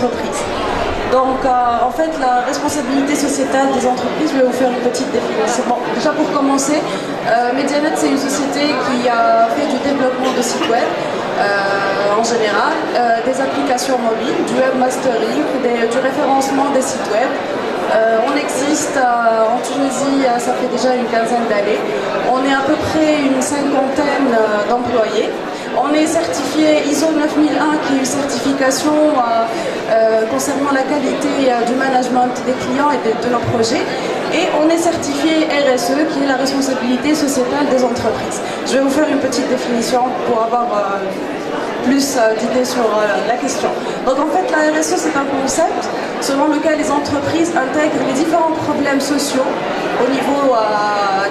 entreprises. Donc, en fait, la responsabilité sociétale des entreprises, je vais vous faire une petite définition. Bon, déjà pour commencer, Medianet, c'est une société qui a fait du développement de sites web en général, des applications mobiles, du webmastering, du référencement des sites web. On existe en Tunisie, ça fait déjà une quinzaine d'années. On est à peu près une cinquantaine d'employés. On est certifié ISO 9001, qui est une certification concernant la qualité du management des clients et de nos projets. Et on est certifié RSE, qui est la responsabilité sociétale des entreprises. Je vais vous faire une petite définition pour avoir plus d'idées sur la question. Donc en fait, la RSE, c'est un concept selon lequel les entreprises intègrent les différents problèmes sociaux au niveau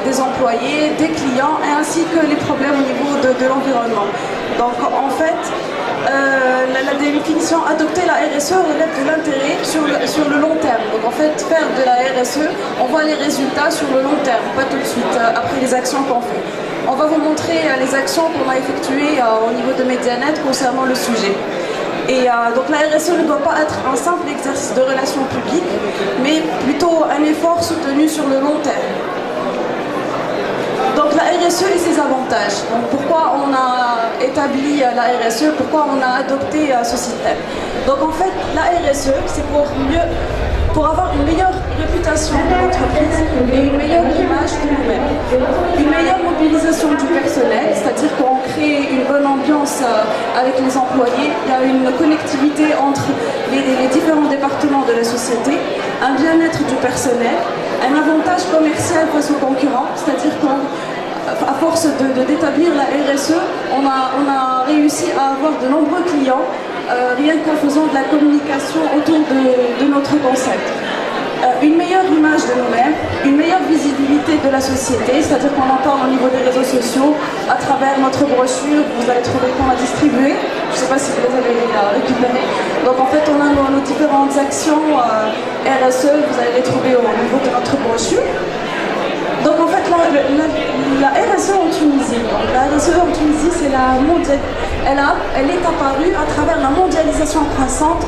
des employés, des clients, et ainsi que les problèmes au niveau de l'environnement. Donc en fait, la définition adopter la RSE relève de l'intérêt sur le long terme. Donc en fait, faire de la RSE, on voit les résultats sur le long terme, pas tout de suite, après les actions qu'on fait. On va vous montrer les actions qu'on a effectuées au niveau de Medianet concernant le sujet. Et donc la RSE ne doit pas être un simple exercice de relations publiques, mais plutôt un effort soutenu sur le long terme. Donc la RSE et ses avantages. Donc pourquoi on a établi la RSE, pourquoi on a adopté ce système. Donc en fait, la RSE, c'est pour avoir une meilleure réputation de l'entreprise et une meilleure image de nous-mêmes. Une meilleure mobilisation du personnel, c'est-à-dire qu'on crée une bonne ambiance avec les employés, il y a une connectivité entre les différents départements de la société, un bien-être du personnel, un avantage commercial face aux concurrents, c'est-à-dire qu'à force d'établir la RSE, on a réussi à avoir de nombreux clients rien qu'en faisant de la communication autour de notre concept. Une meilleure image de nous-mêmes, une meilleure visibilité de la société, c'est-à-dire qu'on en parle au niveau des réseaux sociaux, à travers notre brochure, vous allez trouver qu'on a distribué, je ne sais pas si vous les avez récupérées. Donc en fait, on a nos différentes actions RSE, vous allez les trouver au niveau de notre brochure. Donc en fait, la RSE en Tunisie, la RSE en Tunisie, c'est elle est apparue à travers la mondialisation croissante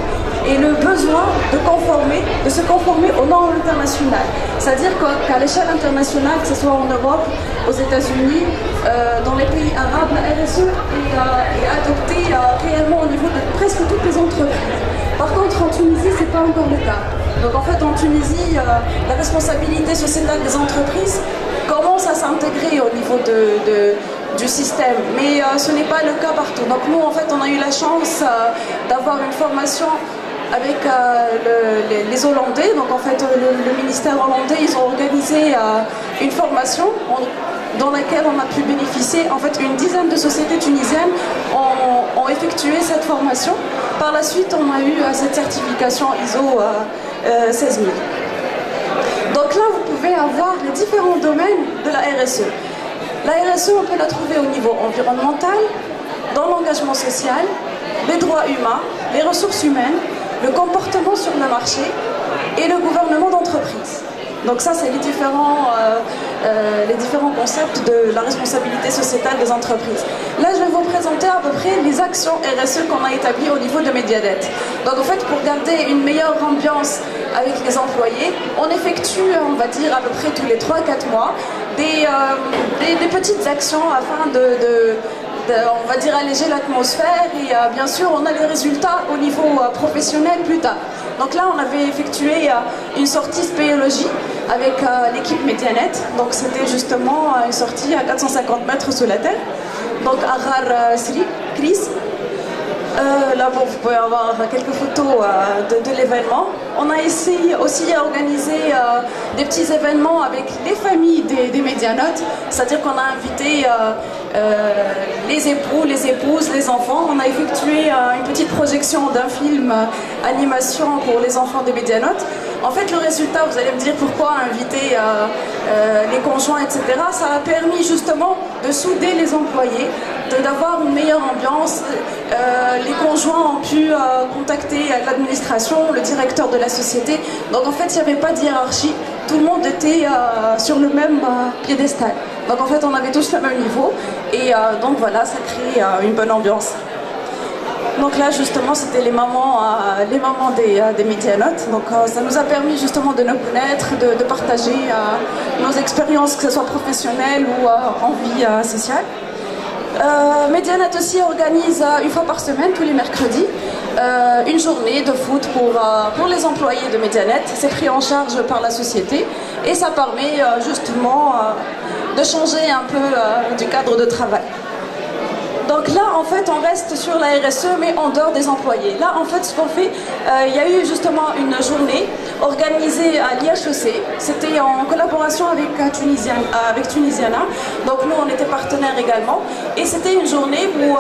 et le besoin de se conformer aux normes internationales. C'est-à-dire qu'à l'échelle internationale, que ce soit en Europe, aux États-Unis, dans les pays arabes, la RSE est adoptée réellement au niveau de presque toutes les entreprises. Par contre, en Tunisie, ce n'est pas encore le cas. Donc en fait, en Tunisie, la responsabilité sociétale des entreprises commence à s'intégrer au niveau du système, mais ce n'est pas le cas partout. Donc nous, en fait, on a eu la chance d'avoir une formation avec les Hollandais. Donc en fait, le ministère hollandais, ils ont organisé une formation dans laquelle on a pu bénéficier. En fait, une dizaine de sociétés tunisiennes ont effectué cette formation. Par la suite, on a eu cette certification ISO 16000. Donc là, vous pouvez avoir les différents domaines de la RSE. La RSE, on peut la trouver au niveau environnemental, dans l'engagement social, les droits humains, les ressources humaines, le comportement sur le marché et le gouvernement d'entreprise. Donc ça, c'est les différents concepts de la responsabilité sociétale des entreprises. Là, je vais vous présenter à peu près les actions RSE qu'on a établies au niveau de Medianet. Donc en fait, pour garder une meilleure ambiance avec les employés, on effectue, on va dire, à peu près tous les 3-4 mois, des petites actions afin on va dire, alléger l'atmosphère et bien sûr, on a les résultats au niveau professionnel plus tard. Donc là, on avait effectué une sortie spéologie avec l'équipe Medianet. Donc c'était justement une sortie à 450 mètres sous la terre. Donc à Ghar Chris. Là, bon, vous pouvez avoir quelques photos de l'événement. On a essayé aussi à organiser des petits événements avec les familles des médianotes, c'est-à-dire qu'on a invité les époux, les épouses, les enfants. On a effectué une petite projection d'un film animation pour les enfants des médianotes. En fait, le résultat, vous allez me dire pourquoi inviter les conjoints, etc. Ça a permis justement de souder les employés, d'avoir une meilleure ambiance. Les conjoints ont pu contacter l'administration, le directeur de la société. Donc en fait, il n'y avait pas de hiérarchie. Tout le monde était sur le même piédestal. Donc en fait, on avait tous le même niveau. Et donc voilà, ça crée une bonne ambiance. Donc là, justement, c'était les mamans des médianotes. Donc ça nous a permis justement de nous connaître, de partager nos expériences, que ce soit professionnelles ou en vie sociale. Médianote aussi organise une fois par semaine, tous les mercredis, une journée de foot pour les employés de Médianote. C'est pris en charge par la société et ça permet justement de changer un peu du cadre de travail. Donc là, en fait, on reste sur la RSE, mais en dehors des employés. Là, en fait, ce qu'on fait, il y a eu justement une journée organisée à l'IHEC. C'était en collaboration avec Tunisiana. Donc nous, on était partenaires également. Et c'était une journée où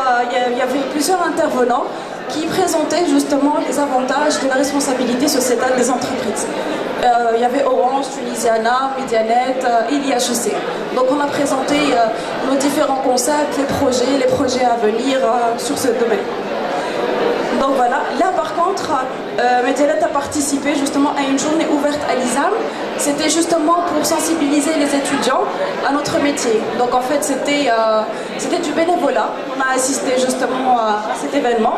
il y avait plusieurs intervenants qui présentaient justement les avantages de la responsabilité sociétale des entreprises. Il y avait Orange, Tunisiana, Medianet et l'IHEC. Donc on a présenté nos différents concepts, les projets à venir sur ce domaine. Donc voilà, là par contre, Medianet a participé justement à une journée ouverte à l'ISAM. C'était justement pour sensibiliser les étudiants à notre métier. Donc en fait c'était du bénévolat. On a assisté justement à cet événement.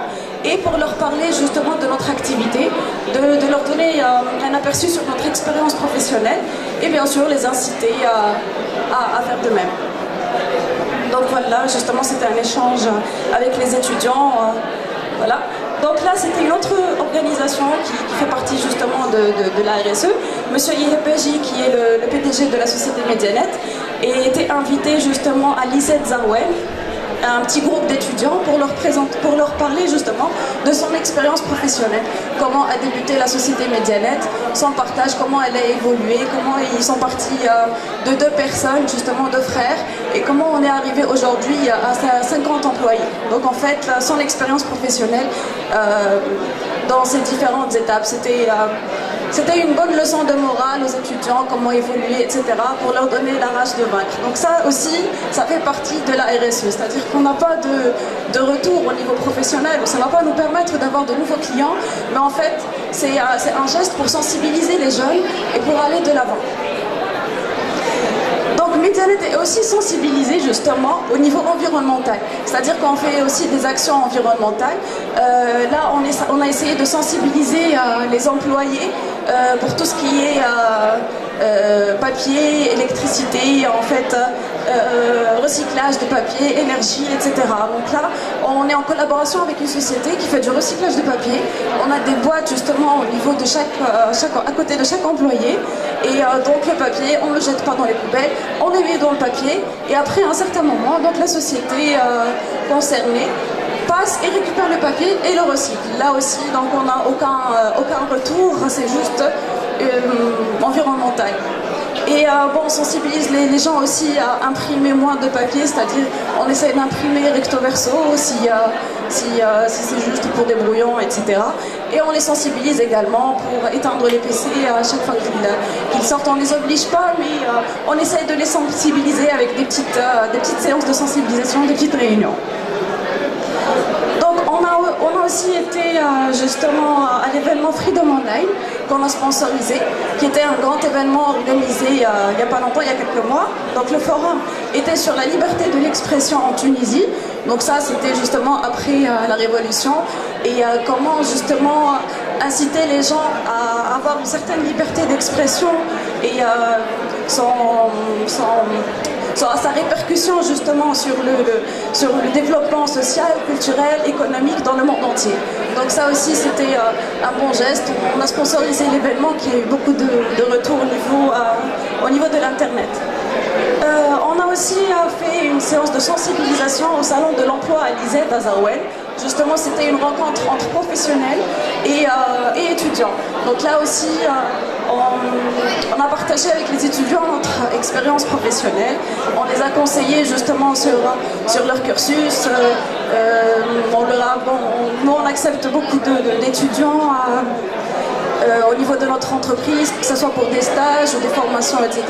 Et pour leur parler justement de notre activité, de leur donner un aperçu sur notre expérience professionnelle et bien sûr les inciter à faire de même. Donc voilà, justement c'était un échange avec les étudiants. Voilà. Donc là c'était une autre organisation qui fait partie justement de la RSE. Monsieur Yehepeji, qui est le PDG de la société Medianet, était invité justement à l'ISET Zarouel, un petit groupe d'étudiants pour leur parler justement de son expérience professionnelle, comment a débuté la société Medianet, son partage, comment elle a évolué, comment ils sont partis de 2 personnes, justement 2 frères, et comment on est arrivé aujourd'hui à 50 employés. Donc en fait, son expérience professionnelle dans ces différentes étapes, c'était une bonne leçon de morale aux étudiants, comment évoluer, etc., pour leur donner la rage de vaincre. Donc ça aussi, ça fait partie de la RSE, c'est-à-dire qu'on n'a pas de retour au niveau professionnel, ça ne va pas nous permettre d'avoir de nouveaux clients, mais en fait, c'est un geste pour sensibiliser les jeunes et pour aller de l'avant. Donc Medianet est aussi sensibilisé justement au niveau environnemental, c'est-à-dire qu'on fait aussi des actions environnementales. Là, on a essayé de sensibiliser les employés pour tout ce qui est papier, électricité, en fait, recyclage de papier, énergie, etc. Donc là, on est en collaboration avec une société qui fait du recyclage de papier. On a des boîtes justement au niveau de à côté de chaque employé. Et donc le papier, on ne le jette pas dans les poubelles, on le met dans le papier. Et après un certain moment, donc la société concernée passe et récupère le papier et le recycle. Là aussi, donc on n'a aucun retour, c'est juste environnemental. Et on sensibilise les gens aussi à imprimer moins de papier, c'est-à-dire on essaie d'imprimer recto verso si c'est juste pour des brouillons, etc. Et on les sensibilise également pour éteindre les PC à chaque fois qu'ils sortent. On ne les oblige pas, mais on essaie de les sensibiliser avec des petites séances de sensibilisation, des petites réunions. On a aussi été justement à l'événement Freedom Online qu'on a sponsorisé, qui était un grand événement organisé il n'y a pas longtemps, il y a quelques mois. Donc le forum était sur la liberté de l'expression en Tunisie. Donc ça, c'était justement après la révolution et comment justement inciter les gens à avoir une certaine liberté d'expression et sa répercussion justement sur le développement social, culturel, économique dans le monde entier. Donc ça aussi c'était un bon geste. On a sponsorisé l'événement qui a eu beaucoup de retours au niveau de l'internet. On a aussi fait une séance de sensibilisation au salon de l'emploi à l'ISET à Zarouel. Justement, c'était une rencontre entre professionnels et étudiants. Donc là aussi, on a partagé avec les étudiants notre expérience professionnelle. On les a conseillés justement sur leur cursus. Nous, on accepte beaucoup d'étudiants au niveau de notre entreprise, que ce soit pour des stages ou des formations, etc.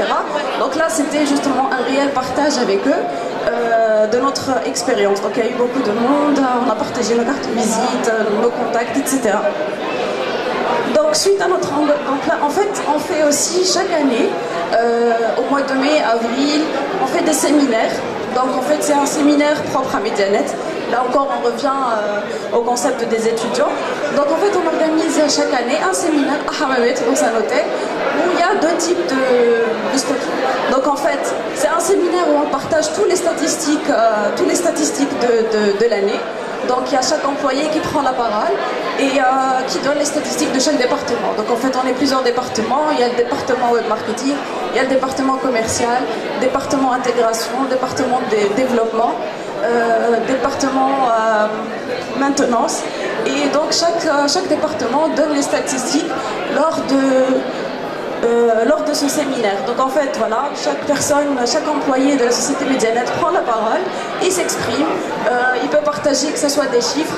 Donc là, c'était justement un réel partage avec eux de notre expérience. Donc il y a eu beaucoup de monde, on a partagé nos cartes de visite, nos contacts, etc. Donc suite à notre... Donc là, en fait, on fait aussi chaque année, au mois de mai, avril, on fait des séminaires. Donc en fait, c'est un séminaire propre à Medianet. là encore, on revient au concept des étudiants. Donc en fait, on organise chaque année un séminaire à Hammamet, dans un hôtel, où il y a deux types de statuts. Donc en fait, c'est un séminaire où on partage toutes les statistiques de l'année. Donc il y a chaque employé qui prend la parole et qui donne les statistiques de chaque département. Donc en fait, on est plusieurs départements. Il y a le département web marketing, il y a le département commercial, département intégration, département développement, département maintenance. Et donc chaque département donne les statistiques lors de ce séminaire. Donc en fait, voilà, chaque employé de la société Medianet prend la parole, il s'exprime, il peut partager que ce soit des chiffres,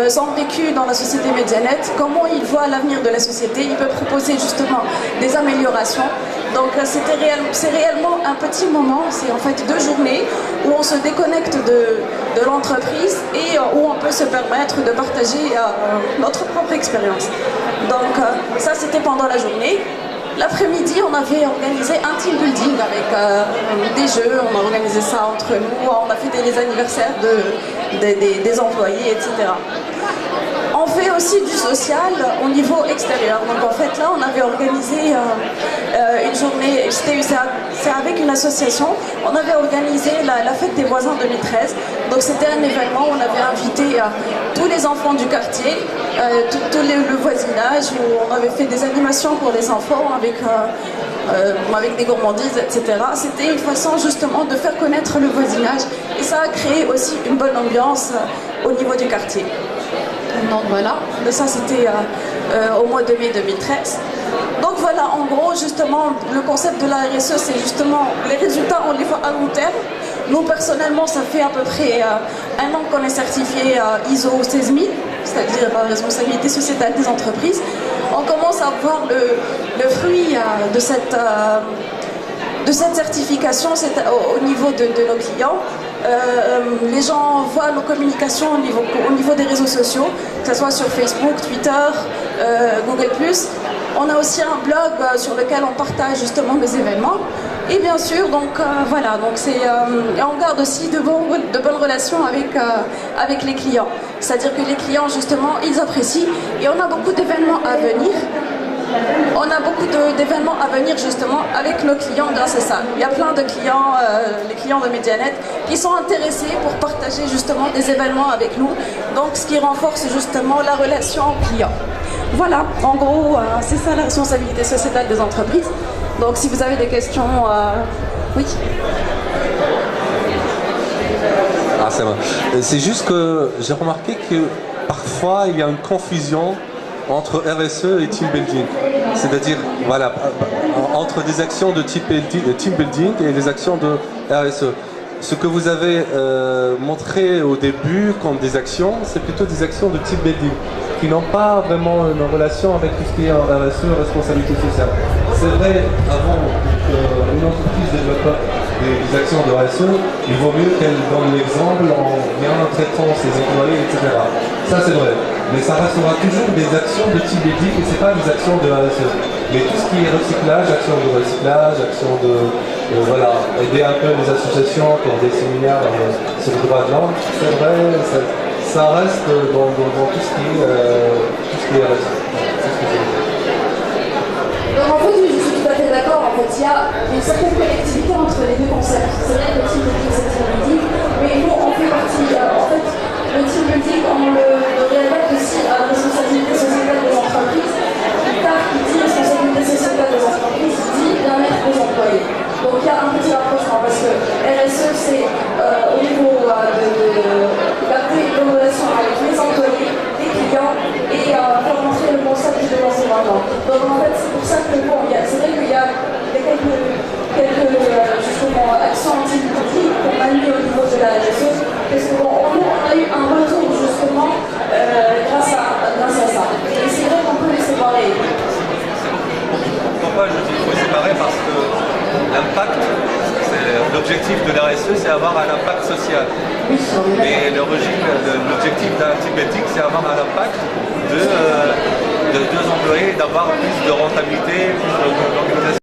son vécu dans la société Medianet, comment il voit l'avenir de la société, il peut proposer justement des améliorations. Donc c'est réellement un petit moment, c'est en fait 2 journées où on se déconnecte de l'entreprise et où on peut se permettre de partager notre propre expérience. Donc ça c'était pendant la journée. L'après-midi, on avait organisé un team building avec des jeux, on a organisé ça entre nous, on a fêté les anniversaires des employés, etc. On fait aussi du social au niveau extérieur. Donc en fait là, on avait organisé une journée, c'est avec une association, on avait organisé la fête des voisins 2013. Donc c'était un événement où on avait invité tous les enfants du quartier, tout le voisinage, où on avait fait des animations pour les enfants avec des gourmandises, etc. C'était une façon justement de faire connaître le voisinage et ça a créé aussi une bonne ambiance au niveau du quartier. Donc voilà, ça c'était au mois de mai 2013. Donc voilà, en gros, justement, le concept de la RSE, c'est justement les résultats, on les voit à long terme. Nous, personnellement, ça fait à peu près 1 an qu'on est certifié ISO 16000, c'est-à-dire responsabilité sociétale des entreprises. On commence à voir le fruit de cette certification au niveau de nos clients. Les gens voient nos communications au niveau des réseaux sociaux, que ce soit sur Facebook, Twitter, Google+. On a aussi un blog sur lequel on partage justement des événements. Et bien sûr, donc voilà, donc et on garde aussi de bonnes relations avec les clients. C'est-à-dire que les clients, justement, ils apprécient et on a beaucoup d'événements à venir. On a beaucoup d'événements à venir justement avec nos clients grâce à ça. Il y a plein de clients, les clients de Medianet, qui sont intéressés pour partager justement des événements avec nous. Donc ce qui renforce justement la relation client. Voilà, en gros, c'est ça la responsabilité sociétale des entreprises. Donc si vous avez des questions, oui. Ah, c'est vrai. C'est juste que j'ai remarqué que parfois il y a une confusion entre RSE et team building. C'est-à-dire, voilà, entre des actions de team building et les actions de RSE. Ce que vous avez montré au début comme des actions, c'est plutôt des actions de team building qui n'ont pas vraiment une relation avec tout ce qui est RSE, responsabilité sociale. C'est vrai, avant qu'une entreprise développe des actions de RSE, il vaut mieux qu'elle donne l'exemple en bien traitant ses employés, etc. Ça c'est vrai. Mais ça restera toujours des actions de team building et c'est pas des actions de RSE. Mais tout ce qui est recyclage, actions de recyclage, actions de voilà, aider un peu les associations pour des séminaires sur le droit de l'homme, c'est vrai, ça reste dans tout ce qui est RSE. Donc en fait, je suis tout à fait d'accord. En fait, il y a une certaine connectivité entre les deux concepts. C'est vrai que le team building, c'est team building, mais nous, on fait partie. En fait, le team building, on le réadapte aussi à la responsabilité sociétale des entreprises. Car qui dit responsabilité sociétale des entreprises, dit bien-être des employés. Donc il y a un petit rapprochement parce que RSE, c'est au niveau de garder une relation avec les employés, les clients et faire montrer le concept de l'environnement. Donc en fait, c'est pour ça que bon, c'est vrai qu'il y a quelques justement actions anti-building qu'on a mis au niveau de la RSE, parce que bon, on a eu un retour justement grâce à ça. Et c'est vrai qu'on peut les séparer. Pourquoi je dis qu'il faut les séparer? Parce que l'impact, l'objectif de la RSE, c'est avoir un impact social. Et l'objectif d'un team building, c'est avoir un impact de deux employés, d'avoir plus de rentabilité, plus de